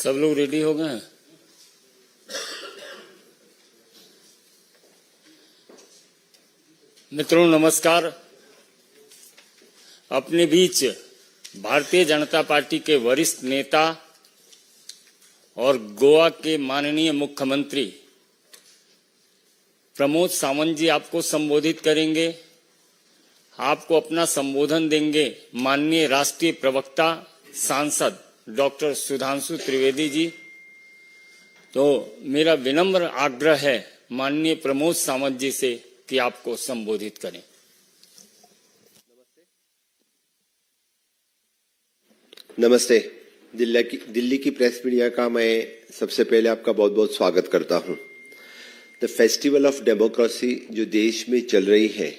सब लोग रेडी हो गए? मित्रों नमस्कार। अपने बीच भारतीय जनता पार्टी के वरिष्ठ नेता और गोवा के माननीय मुख्यमंत्री प्रमोद सावंत जी आपको संबोधित करेंगे। आपको अपना संबोधन देंगे माननीय राष्ट्रीय प्रवक्ता सांसद डॉक्टर सुधांशु त्रिवेदी जी। तो मेरा विनम्र आग्रह है माननीय प्रमोद सावंत जी से कि आपको संबोधित करें। नमस्ते। दिल्ली की प्रेस मीडिया का मैं सबसे पहले आपका बहुत बहुत स्वागत करता हूं। द फेस्टिवल ऑफ डेमोक्रेसी जो देश में चल रही है,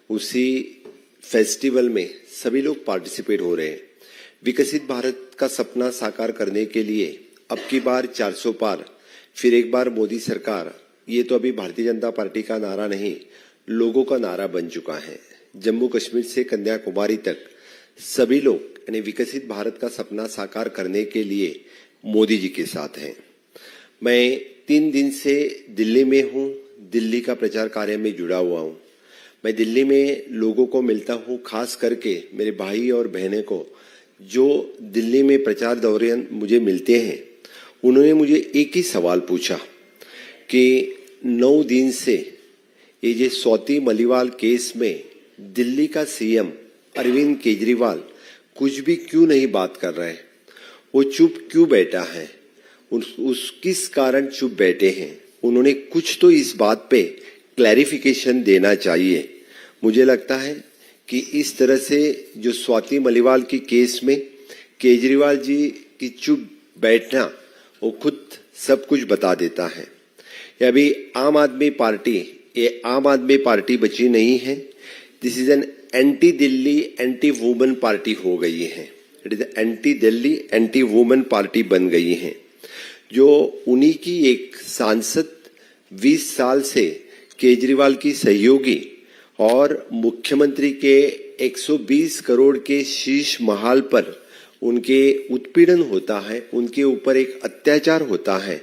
उसी फेस्टिवल में सभी लोग पार्टिसिपेट हो रहे हैं। विकसित भारत का सपना साकार करने के लिए अब की बार 400 पार, फिर एक बार मोदी सरकार, ये तो अभी भारतीय जनता पार्टी का नारा नहीं, लोगों का नारा बन चुका है। जम्मू कश्मीर से कन्याकुमारी तक सभी लोग यानी विकसित भारत का सपना साकार करने के लिए मोदी जी के साथ हैं। मैं 3 दिन से दिल्ली में हूं, दिल्ली का प्रचार कार्य में जुड़ा हुआ हूं। मैं दिल्ली में लोगों को मिलता हूं, खास करके मेरे भाई और बहनें को जो दिल्ली में प्रचार दौरान मुझे मिलते हैं। उन्होंने मुझे एक ही सवाल पूछा कि 9 दिन से ये जो स्वाति मलिवाल केस में दिल्ली का सीएम अरविंद केजरीवाल कुछ भी क्यों नहीं बात कर रहे हैं, वो चुप क्यों बैठा है, किस कारण चुप बैठे हैं। उन्होंने कुछ तो इस बात पे क्लैरिफिकेशन देना चाहिए। मुझे लगता है कि इस तरह से जो स्वाति मलिवाल की केस में केजरीवाल जी की चुप बैठना वो खुद सब कुछ बता देता है। ये अभी आम आदमी पार्टी बची नहीं है। This is an anti Delhi anti women party हो गई है। It is anti Delhi anti women party बन गई है। जो उन्हीं की एक सांसद 20 साल से केजरीवाल की सहयोगी और मुख्यमंत्री के 120 करोड़ के शीश महल पर उनके उत्पीड़न होता है, उनके ऊपर एक अत्याचार होता है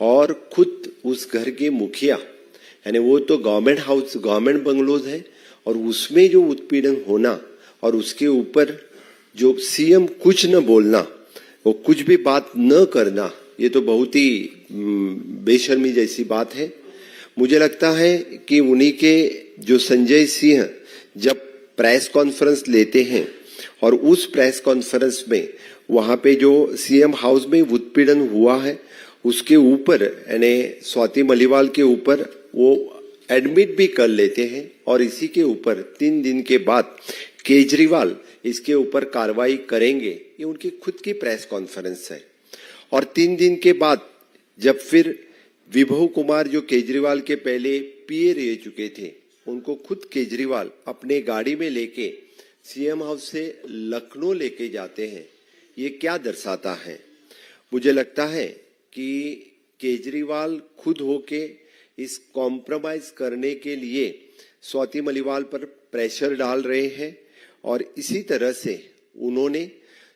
और खुद उस घर के मुखिया यानी वो तो गवर्नमेंट बंगलोज है और उसमें जो उत्पीड़न होना और उसके ऊपर जो सीएम कुछ न बोलना, वो कुछ भी बात न करना, ये तो बहुत ही बेशर्मी जैसी बात है। मुझे लगता है कि उन्हीं के जो संजय सिंह जब प्रेस कॉन्फ्रेंस लेते हैं और उस प्रेस कॉन्फ्रेंस में वहां पे जो सीएम हाउस में उत्पीड़न हुआ है उसके ऊपर यानी स्वाति मलिवाल के ऊपर वो एडमिट भी कर लेते हैं और इसी के ऊपर 3 दिन के बाद केजरीवाल इसके ऊपर कार्रवाई करेंगे, ये उनकी खुद की प्रेस कॉन्फ्रेंस है। और 3 दिन के बाद जब फिर विभव कुमार जो केजरीवाल के पहले पीए रह चुके थे, उनको खुद केजरीवाल अपने गाड़ी में लेके सीएम हाउस से लखनऊ लेके जाते हैं, ये क्या दर्शाता है? मुझे लगता है कि केजरीवाल खुद होके इस कॉम्प्रोमाइज करने के लिए स्वाति मलिवाल पर प्रेशर डाल रहे हैं। और इसी तरह से उन्होंने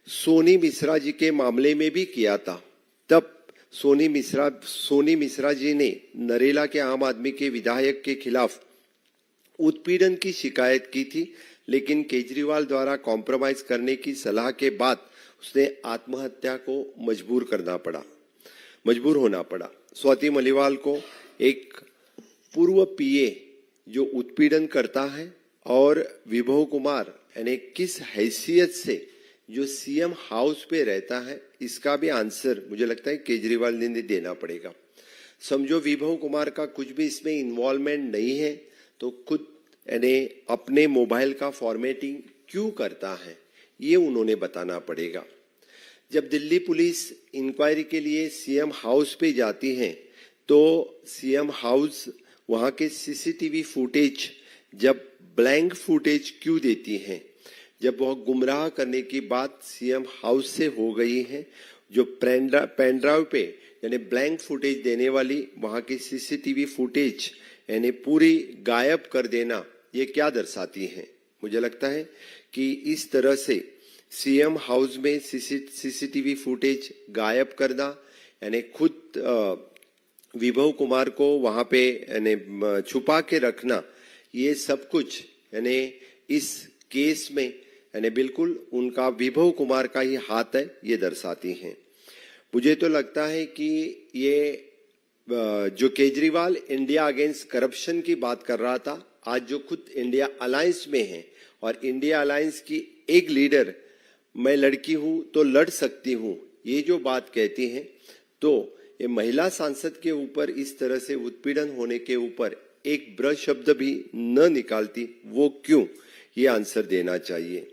सोनी मिश्रा जी के मामले में भी किया था। तब सोनी मिश्रा जी ने नरेला के आम आदमी के विधायक के खिलाफ उत्पीड़न की शिकायत की थी, लेकिन केजरीवाल द्वारा कॉम्प्रोमाइज करने की सलाह के बाद उसने आत्महत्या को मजबूर होना पड़ा। स्वाति मलिवाल को एक पूर्व पीए जो उत्पीड़न करता है और विभव कुमार यानी किस हैसियत से जो सीएम हाउस पे रहता है, इसका भी आंसर मुझे लगता है केजरीवाल ने देना पड़ेगा। समझो विभव कुमार का कुछ भी इसमें इन्वॉल्वमेंट नहीं है तो खुद यानी अपने मोबाइल का फॉर्मेटिंग क्यों करता है, ये उन्होंने बताना पड़ेगा। जब दिल्ली पुलिस इंक्वायरी के लिए सीएम हाउस पे जाती है तो सीएम हाउस वहां के सीसीटीवी फुटेज जब ब्लैंक फुटेज क्यों देती है? जब वह गुमराह करने की बात सीएम हाउस से हो गई है, जो पेन ड्राइव पे यानी ब्लैंक फुटेज देने वाली वहां की सीसीटीवी फुटेज यानी पूरी गायब कर देना, ये क्या दर्शाती है? मुझे लगता है कि इस तरह से सीएम हाउस में सीसीटीवी फुटेज गायब करना, यानी खुद विभव कुमार को वहां पे यानी छुपा के रखना, ये सब कुछ यानी इस केस में यानी बिल्कुल उनका विभव कुमार का ही हाथ है, ये दर्शाती हैं। मुझे तो लगता है कि ये जो केजरीवाल इंडिया अगेंस्ट करप्शन की बात कर रहा था, आज जो खुद इंडिया अलायंस में है और इंडिया अलायंस की एक लीडर मैं लड़की हूं तो लड़ सकती हूं, ये जो बात कहती हैं, तो ये महिला सांसद के ऊपर इस तरह से उत्पीड़न होने के ऊपर एक ब्रश शब्द भी न निकालती, वो क्यों, ये आंसर देना चाहिए।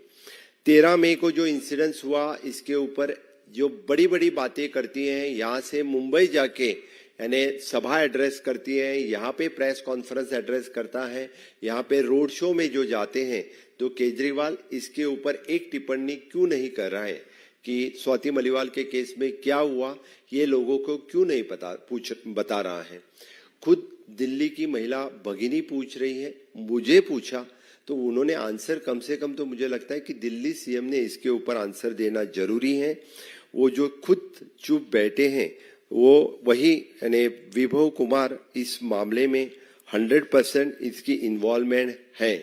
13 मई को जो इंसिडेंस हुआ, इसके ऊपर जो बड़ी बड़ी बातें करती हैं, यहाँ से मुंबई जाके यानी सभा एड्रेस करती है, यहाँ पे प्रेस कॉन्फ्रेंस एड्रेस करता है, यहाँ पे रोड शो में जो जाते हैं, तो केजरीवाल इसके ऊपर एक टिप्पणी क्यों नहीं कर रहा है कि स्वाति मलिवाल के केस में क्या हुआ, ये लोगों को क्यों नहीं बता रहा है। खुद दिल्ली की महिला भगिनी पूछ रही है, मुझे पूछा तो उन्होंने आंसर, कम से कम तो मुझे लगता है कि दिल्ली सीएम ने इसके ऊपर आंसर देना जरूरी है। वो जो खुद चुप बैठे हैं, वो वही यानी विभव कुमार इस मामले में 100% इसकी इन्वॉल्वमेंट है।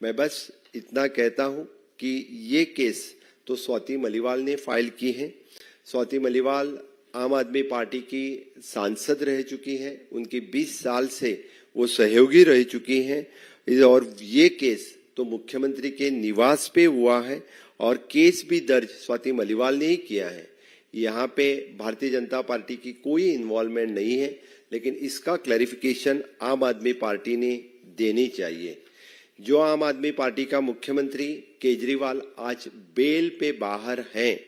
मैं बस इतना कहता हूं कि ये केस तो स्वाति मलिवाल ने फाइल की है। स्वाति मलिवाल आम आदमी पार्टी की सांसद रह चुकी हैं, उनकी 20 साल से वो सहयोगी रह चुकी हैं, और ये केस तो मुख्यमंत्री के निवास पे हुआ है और केस भी दर्ज स्वाति मलिवाल ने ही किया है। यहाँ पे भारतीय जनता पार्टी की कोई इन्वॉल्वमेंट नहीं है, लेकिन इसका क्लैरिफिकेशन आम आदमी पार्टी ने देनी चाहिए। जो आम आदमी पार्टी का मुख्यमंत्री केजरीवाल आज बेल पे बाहर हैं,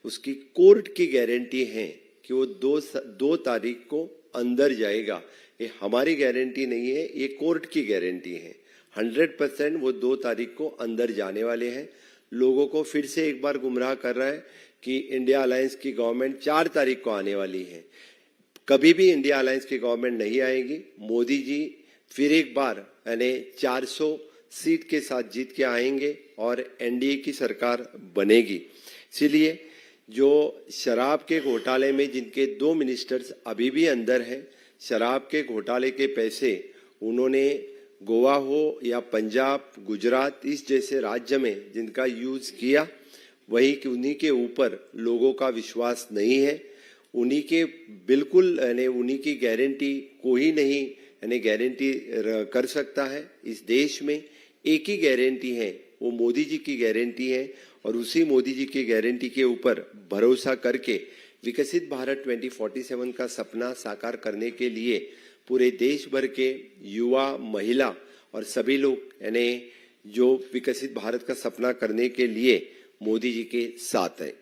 उसकी कोर्ट की गारंटी है कि वो 2 तारीख को अंदर जाएगा। ये हमारी गारंटी नहीं है, ये कोर्ट की गारंटी है। 100% वो 2 तारीख को अंदर जाने वाले हैं। लोगों को फिर से एक बार गुमराह कर रहा है कि इंडिया अलायंस की गवर्नमेंट 4 तारीख को आने वाली है। कभी भी इंडिया अलायंस की गवर्नमेंट नहीं आएगी। मोदी जी फिर एक बार यानी 400 सीट के साथ जीत के आएंगे और एनडीए की सरकार बनेगी। इसीलिए जो शराब के घोटाले में जिनके 2 मिनिस्टर्स अभी भी अंदर हैं, शराब के घोटाले के पैसे उन्होंने गोवा हो या पंजाब, गुजरात, इस जैसे राज्य में जिनका यूज किया, वही कि उन्हीं के ऊपर लोगों का विश्वास नहीं है। उन्हीं के बिल्कुल यानी उन्हीं की गारंटी कोई नहीं यानी गारंटी कर सकता है। इस देश में एक ही गारंटी है, वो मोदी जी की गारंटी है, और उसी मोदी जी की गारंटी के ऊपर भरोसा करके विकसित भारत 2047 का सपना साकार करने के लिए पूरे देश भर के युवा, महिला और सभी लोग यानी जो विकसित भारत का सपना करने के लिए मोदी जी के साथ है।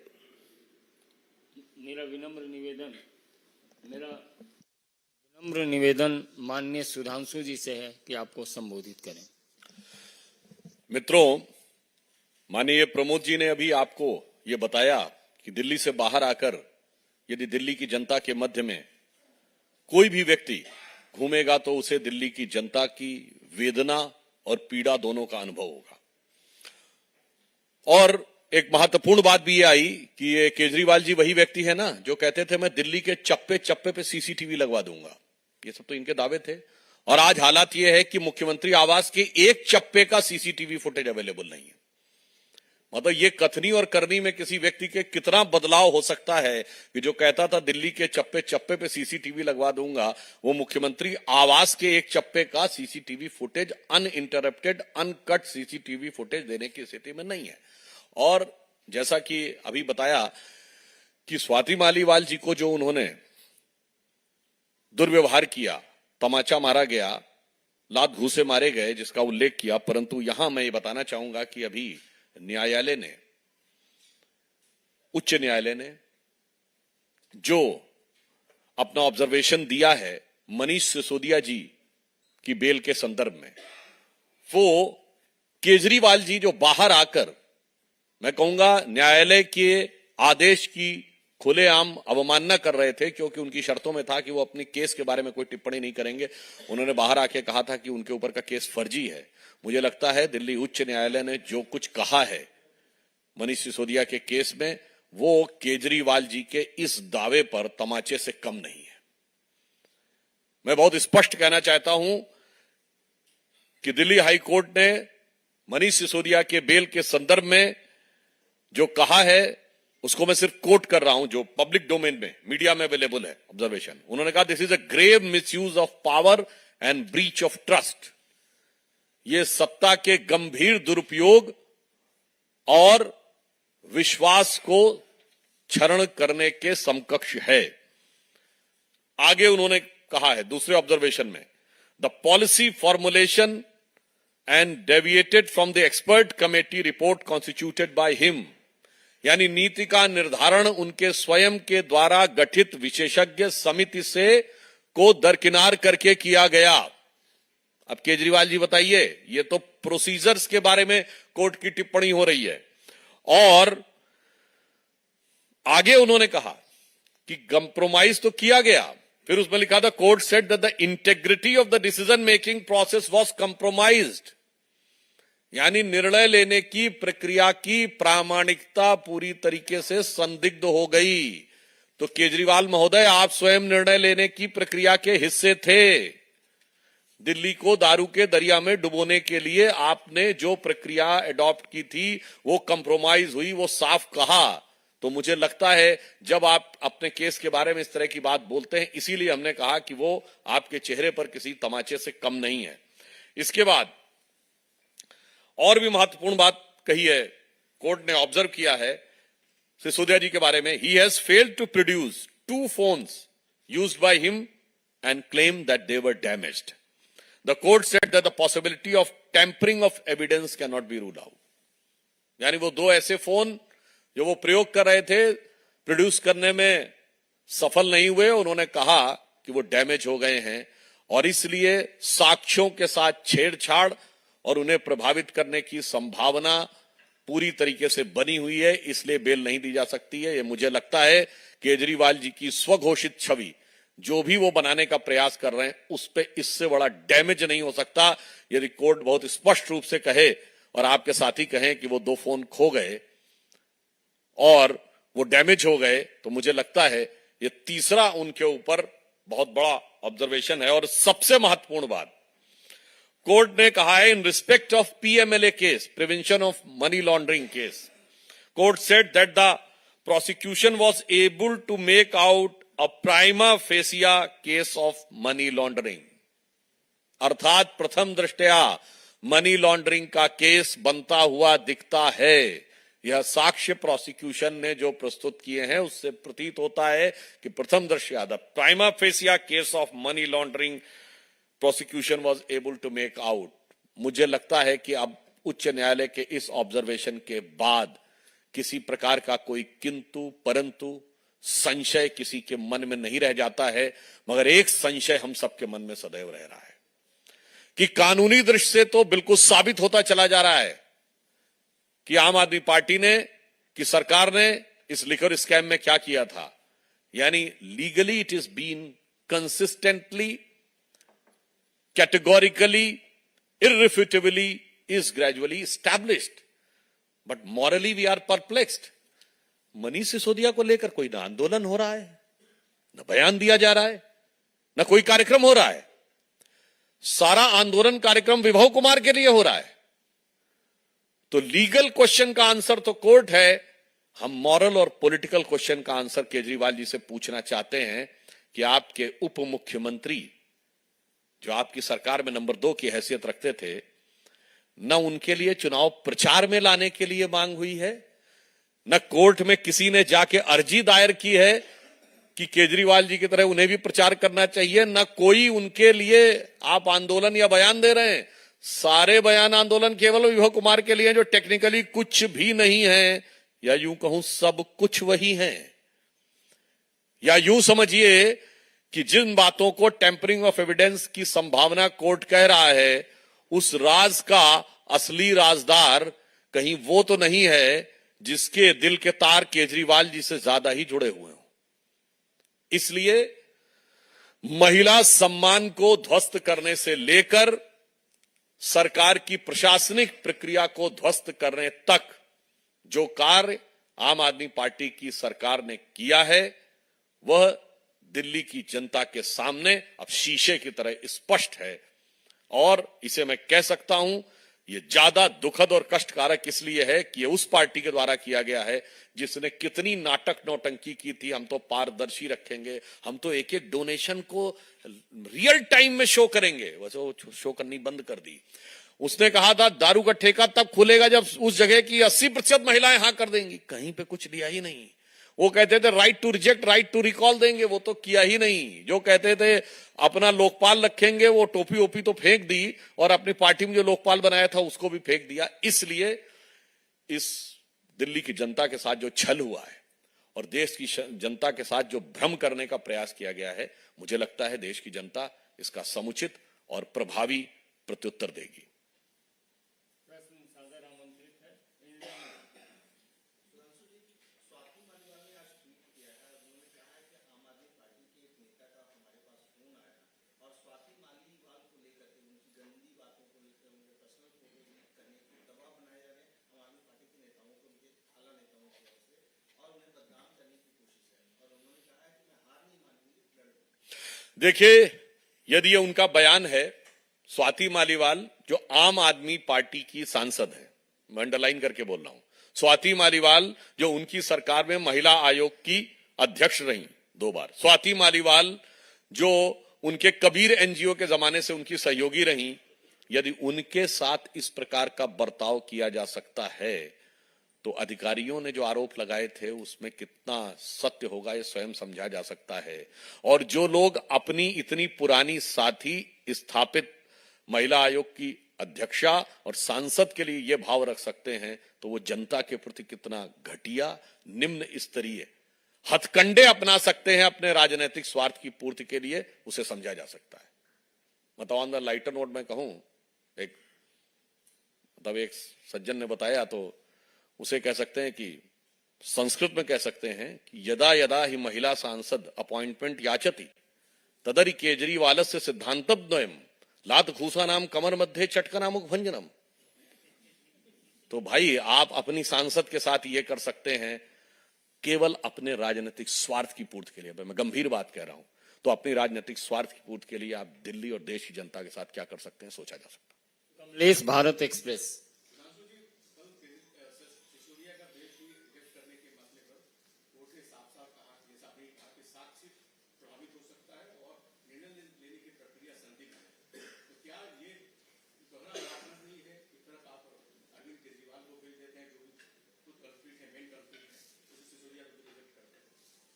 मेरा विनम्र निवेदन माननीय सुधांशु जी से है कि आपको संबोधित करें। मित्रों, माननीय प्रमोद जी ने अभी आपको ये बताया कि दिल्ली से बाहर आकर यदि दिल्ली की जनता के मध्य में कोई भी व्यक्ति घूमेगा तो उसे दिल्ली की जनता की वेदना और पीड़ा दोनों का अनुभव होगा। और एक महत्वपूर्ण बात भी ये आई कि ये केजरीवाल जी वही व्यक्ति है ना जो कहते थे मैं दिल्ली के चप्पे चप्पे पे सीसीटीवी लगवा दूंगा। ये सब तो इनके दावे थे, और आज हालात ये है कि मुख्यमंत्री आवास के एक चप्पे का सीसीटीवी फुटेज अवेलेबल नहीं है। मतलब ये कथनी और करनी में किसी व्यक्ति के कितना बदलाव हो सकता है कि जो कहता था दिल्ली के चप्पे चप्पे पे सीसीटीवी लगवा दूंगा, वो मुख्यमंत्री आवास के एक चप्पे का CCTV footage, uninterrupted uncut CCTV footage देने की स्थिति में नहीं है। और जैसा कि अभी बताया कि स्वाति मालीवाल जी को जो उन्होंने दुर्व्यवहार किया, तमाचा मारा गया, लात घूसे मारे गए, जिसका उल्लेख किया, परंतु यहां मैं ये बताना चाहूंगा कि अभी न्यायालय ने, उच्च न्यायालय ने जो अपना ऑब्जर्वेशन दिया है मनीष सिसोदिया जी की बेल के संदर्भ में, वो केजरीवाल जी जो बाहर आकर, मैं कहूंगा न्यायालय के आदेश की खुलेआम अवमानना कर रहे थे, क्योंकि उनकी शर्तों में था कि वो अपनी केस के बारे में कोई टिप्पणी नहीं करेंगे। उन्होंने बाहर आके कहा था कि उनके ऊपर का केस फर्जी है। मुझे लगता है दिल्ली उच्च न्यायालय ने जो कुछ कहा है मनीष सिसोदिया के केस में वो केजरीवाल जी के इस दावे पर तमाचे से कम नहीं है। मैं बहुत स्पष्ट कहना चाहता हूं कि दिल्ली हाई कोर्ट ने मनीष सिसोदिया के बेल के संदर्भ में जो कहा है उसको मैं सिर्फ कोट कर रहा हूं, जो पब्लिक डोमेन में मीडिया में अवेलेबल है ऑब्जर्वेशन। उन्होंने कहा this is a grave misuse of power and breach of trust. ये सत्ता के गंभीर दुरुपयोग और विश्वास को क्षरण करने के समकक्ष है। आगे उन्होंने कहा है दूसरे ऑब्जर्वेशन में, the policy formulation and deviated from the expert committee report constituted by him, यानी नीति का निर्धारण उनके स्वयं के द्वारा गठित विशेषज्ञ समिति से को दरकिनार करके किया गया। अब केजरीवाल जी बताइए, ये तो प्रोसीजर्स के बारे में कोर्ट की टिप्पणी हो रही है। और आगे उन्होंने कहा कि कंप्रोमाइज तो किया गया, फिर उसमें लिखा था court said that the integrity of the decision making process was compromised, यानी निर्णय लेने की प्रक्रिया की प्रामाणिकता पूरी तरीके से संदिग्ध हो गई। तो केजरीवाल महोदय, आप स्वयं निर्णय लेने की प्रक्रिया के हिस्से थे। दिल्ली को दारू के दरिया में डुबोने के लिए आपने जो प्रक्रिया अडॉप्ट की थी वो कंप्रोमाइज हुई, वो साफ कहा। तो मुझे लगता है जब आप अपने केस के बारे में इस तरह की बात बोलते हैं, इसीलिए हमने कहा कि वो आपके चेहरे पर किसी तमाचे से कम नहीं है। इसके बाद और भी महत्वपूर्ण बात कही है, कोर्ट ने ऑब्जर्व किया है सिसोदिया जी के बारे में, he has failed to produce 2 phones used by him and claim that they were damaged. The court said that the possibility of tampering of evidence cannot be ruled out. यानी वो 2 ऐसे phone जो वो प्रयोग कर रहे थे प्रोड्यूस करने में सफल नहीं हुए, उन्होंने कहा कि वो डैमेज हो गए हैं और इसलिए साक्ष्यों के साथ छेड़छाड़ और उन्हें प्रभावित करने की संभावना पूरी तरीके से बनी हुई है, इसलिए बेल नहीं दी जा सकती है। ये मुझे लगता है केजरीवाल जी की स्वघोषित छवि जो भी वो बनाने का प्रयास कर रहे हैं उस पे इससे बड़ा डैमेज नहीं हो सकता। यदि कोर्ट बहुत स्पष्ट रूप से कहे और आपके साथी कहें कि वो 2 फोन खो गए और वो डैमेज हो गए, तो मुझे लगता है ये तीसरा उनके ऊपर बहुत बड़ा ऑब्जर्वेशन है। और सबसे महत्वपूर्ण बात, कोर्ट ने कहा है in respect of PMLA case, prevention of money laundering case, court said that the prosecution was able to make out a prima facie case of money laundering, अर्थात प्रथम दृष्टया मनी लॉन्ड्रिंग का केस बनता हुआ दिखता है। यह साक्ष्य प्रोसिक्यूशन ने जो प्रस्तुत किए हैं उससे प्रतीत होता है कि प्रथम दृष्टया the prima facie case of money laundering prosecution was able to make out. मुझे लगता है कि अब उच्च न्यायालय के इस ऑब्जर्वेशन के बाद किसी प्रकार का कोई किंतु परंतु संशय किसी के मन में नहीं रह जाता है, मगर एक संशय हम सबके मन में सदैव रह रहा है कि कानूनी दृष्टि से तो बिल्कुल साबित होता चला जा रहा है कि आम आदमी पार्टी ने, कि सरकार ने इस लिकर स्कैम में क्या किया था। यानी legally it is been consistently, categorically, irrefutably is gradually established, but morally we are perplexed. Manish Sisodia को लेकर कोई ना आंदोलन हो रहा है, न बयान दिया जा रहा है, न कोई कार्यक्रम हो रहा है। सारा आंदोलन कार्यक्रम विभव कुमार के लिए हो रहा है। तो लीगल क्वेश्चन का आंसर तो कोर्ट है, हम मॉरल और पॉलिटिकल क्वेश्चन का आंसर केजरीवाल जी से पूछना चाहते हैं कि आपके उप मुख्यमंत्री जो आपकी सरकार में नंबर 2 की हैसियत रखते थे, न उनके लिए चुनाव प्रचार में लाने के लिए मांग हुई है, न कोर्ट में किसी ने जाके अर्जी दायर की है कि केजरीवाल जी की तरह उन्हें भी प्रचार करना चाहिए, न कोई उनके लिए आप आंदोलन या बयान दे रहे हैं। सारे बयान आंदोलन केवल विभव कुमार के लिए जो टेक्निकली कुछ भी नहीं है, या यूं कहूं सब कुछ वही है। या यूं समझिए कि जिन बातों को टेम्परिंग ऑफ एविडेंस की संभावना कोर्ट कह रहा है, उस राज का असली राजदार कहीं वो तो नहीं है जिसके दिल के तार केजरीवाल जी से ज्यादा ही जुड़े हुए हों। इसलिए महिला सम्मान को ध्वस्त करने से लेकर सरकार की प्रशासनिक प्रक्रिया को ध्वस्त करने तक जो कार्य आम आदमी पार्टी की सरकार ने किया है वह दिल्ली की जनता के सामने अब शीशे की तरह स्पष्ट है। और इसे मैं कह सकता हूं, ये ज्यादा दुखद और कष्टकारक इसलिए है कि ये उस पार्टी के द्वारा किया गया है जिसने कितनी नाटक नौटंकी की थी। हम तो पारदर्शी रखेंगे, हम तो एक एक डोनेशन को रियल टाइम में शो करेंगे, वैसे वो शो करनी बंद कर दी। उसने कहा था दारू का ठेका तब खुलेगा जब उस जगह की 80% महिलाएं हाँ कर देंगी, कहीं पे कुछ दिया ही नहीं। वो कहते थे right to reject, right to recall देंगे, वो तो किया ही नहीं। जो कहते थे अपना लोकपाल रखेंगे, वो टोपी ओपी तो फेंक दी और अपनी पार्टी में जो लोकपाल बनाया था उसको भी फेंक दिया। इसलिए इस दिल्ली की जनता के साथ जो छल हुआ है और देश की जनता के साथ जो भ्रम करने का प्रयास किया गया है, मुझे लगता है देश की जनता इसका समुचित और प्रभावी प्रत्युत्तर देगी। देखिए, यदि ये उनका बयान है, स्वाति मालीवाल जो आम आदमी पार्टी की सांसद है, मैं अंडरलाइन करके बोल रहा हूं, स्वाति मालीवाल जो उनकी सरकार में महिला आयोग की अध्यक्ष रही 2 बार, स्वाति मालीवाल जो उनके कबीर एनजीओ के जमाने से उनकी सहयोगी रही, यदि उनके साथ इस प्रकार का बर्ताव किया जा सकता है तो अधिकारियों ने जो आरोप लगाए थे उसमें कितना सत्य होगा ये स्वयं समझा जा सकता है। और जो लोग अपनी इतनी पुरानी साथी स्थापित महिला आयोग की अध्यक्षा और सांसद के लिए ये भाव रख सकते हैं तो वो जनता के प्रति कितना घटिया निम्न स्तरीय हथकंडे अपना सकते हैं अपने राजनीतिक स्वार्थ की पूर्ति के लिए, उसे समझा जा सकता है। मतलब ऑन द लाइटर नोट में कहूं, एक सज्जन ने बताया तो उसे कह सकते हैं कि संस्कृत में कह सकते हैं कि यदा यदा ही महिला सांसद अपॉइंटमेंट याचती तदरि केजरीवालस्य सिद्धांतद्वयम् लात घूसा नाम कमर मध्य चटकना मुख भंजनम। तो भाई आप अपनी सांसद के साथ ये कर सकते हैं केवल अपने राजनीतिक स्वार्थ की पूर्ति के लिए। मैं गंभीर बात कह रहा हूं, तो अपनी राजनीतिक स्वार्थ की पूर्ति के लिए आप दिल्ली और देश की जनता के साथ क्या कर सकते हैं, सोचा जा सकता है। कमलेश भारत एक्सप्रेस।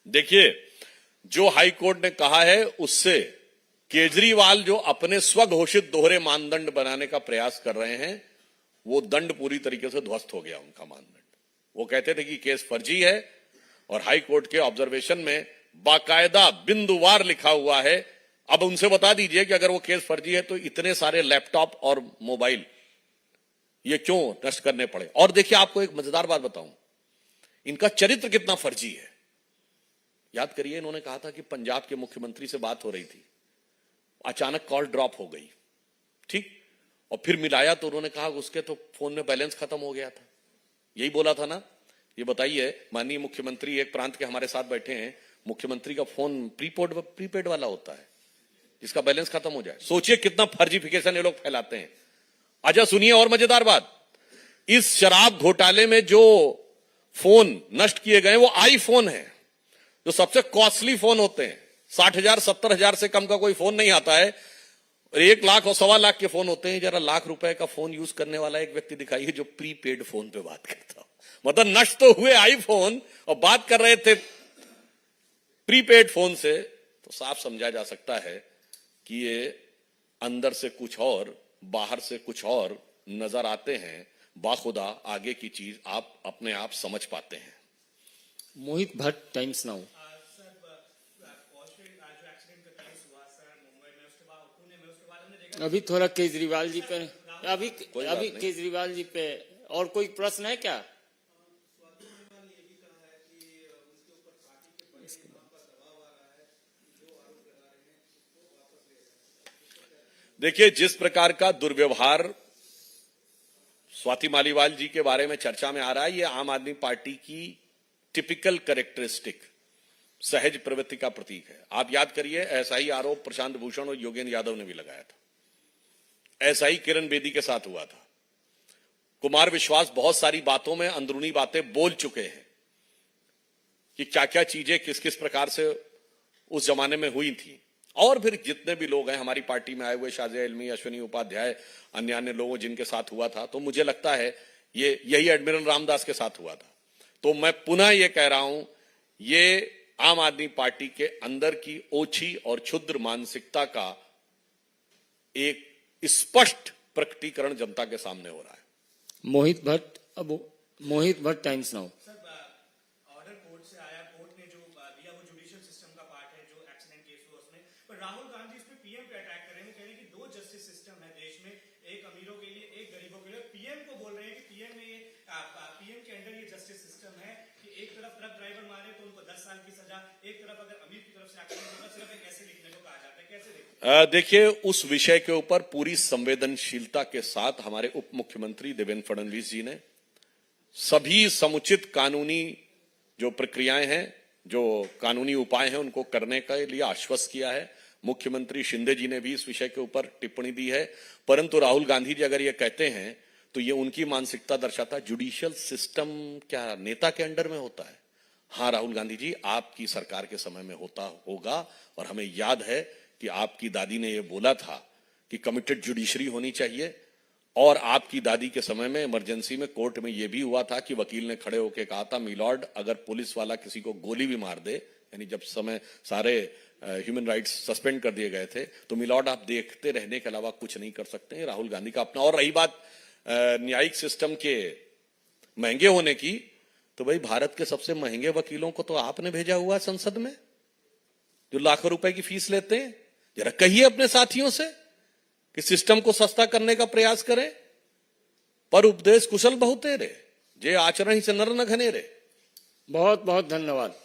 देखिए, जो हाई कोर्ट ने कहा है उससे केजरीवाल जो अपने स्वघोषित दोहरे मानदंड बनाने का प्रयास कर रहे हैं वो दंड पूरी तरीके से ध्वस्त हो गया उनका मानदंड। वो कहते थे कि केस फर्जी है और हाई कोर्ट के ऑब्जर्वेशन में बाकायदा बिंदुवार लिखा हुआ है। अब उनसे बता दीजिए कि अगर वो केस फर्जी है तो इतने सारे लैपटॉप और मोबाइल ये क्यों नष्ट करने पड़े। और देखिए, आपको एक मजेदार बात बताऊं, इनका चरित्र कितना फर्जी है। याद करिए, इन्होंने कहा था कि पंजाब के मुख्यमंत्री से बात हो रही थी, अचानक कॉल ड्रॉप हो गई, ठीक, और फिर मिलाया तो उन्होंने कहा उसके तो फोन में बैलेंस खत्म हो गया था। यही बोला था ना। ये बताइए, माननीय मुख्यमंत्री एक प्रांत के हमारे साथ बैठे हैं, मुख्यमंत्री का फोन प्रीपेड वाला होता है जिसका बैलेंस खत्म हो जाए। सोचिए कितना फर्जीफिकेशन ये लोग फैलाते हैं। अच्छा सुनिए और मजेदार बात, इस शराब घोटाले में जो फोन नष्ट किए गए वो आईफोन है, जो सबसे कॉस्टली फोन होते हैं। 60,000 70,000 से कम का कोई फोन नहीं आता है। 1 लाख और 1.25 लाख के फोन होते हैं। जरा लाख रुपए का फोन यूज करने वाला एक व्यक्ति दिखाइए जो प्रीपेड फोन पे बात करता हो। मतलब नष्ट तो हुए आईफोन और बात कर रहे थे प्रीपेड फोन से, तो साफ समझा जा सकता है कि ये अंदर से कुछ और बाहर से कुछ और नजर आते हैं। बाखुदा आगे की चीज आप अपने आप समझ पाते हैं। मोहित भट्ट, टाइम्स नाउ। अभी थोड़ा केजरीवाल जी पे, अभी केजरीवाल जी पे और कोई प्रश्न है क्या? देखिए, जिस प्रकार का दुर्व्यवहार स्वाति मालीवाल जी के बारे में चर्चा में आ रहा है, ये आम आदमी पार्टी की टिपिकल कैरेक्टरिस्टिक सहज प्रवृत्ति का प्रतीक है। आप याद करिए, ऐसा ही आरोप प्रशांत भूषण और योगेंद्र यादव ने भी लगाया था, ऐसा ही किरण बेदी के साथ हुआ था। कुमार विश्वास बहुत सारी बातों में अंदरूनी बातें बोल चुके हैं कि क्या क्या चीजें किस किस प्रकार से उस जमाने में हुई थी। और फिर जितने भी लोग हैं हमारी पार्टी में आए हुए, शाजिया इल्मी, अश्विनी उपाध्याय, अन्य लोगों जिनके साथ हुआ था, तो मुझे लगता है ये यही एडमिरल रामदास के साथ हुआ था। तो मैं पुनः ये कह रहा हूं, ये आम आदमी पार्टी के अंदर की ओछी और क्षुद्र मानसिकता का एक स्पष्ट प्रकटीकरण जनता के सामने हो रहा है। Mohit Bhatt Times Now. Order court से आया, कोर्ट ने जो दिया वो जुडिशियल सिस्टम का पार्ट है, जो एक्सीडेंट केस हुआ उसमें। पर राहुल गांधी इस पे पीएम पे अटैक कर रहे हैं, कह रहे हैं कि दो जस्टिस सिस्टम है देश में, एक अमीरों के लिए, एक गरीबों के लिए। पीएम को बोल रहे हैं कि पीएम के अंडर ये जस्टिस सिस्टम है कि एक तरफ ट्रक ड्राइवर मारे तो उनको 10 साल की सजा, एक तरफ अगर अमीर की तरफ से एक्सीडेंट होगा सिर्फ एक ऐसे लिखने को कहा जाता है। कैसे देखते? देखिए, उस विषय के ऊपर पूरी संवेदनशीलता के साथ हमारे उप मुख्यमंत्री देवेंद्र फडणवीस जी ने सभी समुचित कानूनी जो प्रक्रियाएं हैं, जो कानूनी उपाय हैं, उनको करने के लिए आश्वस्त किया है। मुख्यमंत्री शिंदे जी ने भी इस विषय के ऊपर टिप्पणी दी है। परंतु राहुल गांधी जी अगर ये कहते हैं तो ये उनकी मानसिकता दर्शाता है। जुडिशियल सिस्टम क्या नेता के अंडर में होता है? हाँ राहुल गांधी जी, आपकी सरकार के समय में होता होगा। और हमें याद है कि आपकी दादी ने यह बोला था कि कमिटेड जुडिशरी होनी चाहिए। और आपकी दादी के समय में इमरजेंसी में कोर्ट में यह भी हुआ था कि वकील ने खड़े होकर कहा था, मिलॉर्ड, अगर पुलिस वाला किसी को गोली भी मार दे, यानी जब समय सारे ह्यूमन राइट्स सस्पेंड कर दिए गए थे, तो मिलॉर्ड आप देखते रहने के अलावा कुछ नहीं कर सकते। राहुल गांधी का अपना। और रही बात न्यायिक सिस्टम के महंगे होने की, तो भाई भारत के सबसे महंगे वकीलों को तो आपने भेजा हुआ संसद में, जो लाखों रुपए की फीस लेते हैं। जरा कहिए अपने साथियों से कि सिस्टम को सस्ता करने का प्रयास करें। पर उपदेश कुशल बहुतेरे, जे आचरण ही से नर न घनेरे। बहुत बहुत धन्यवाद।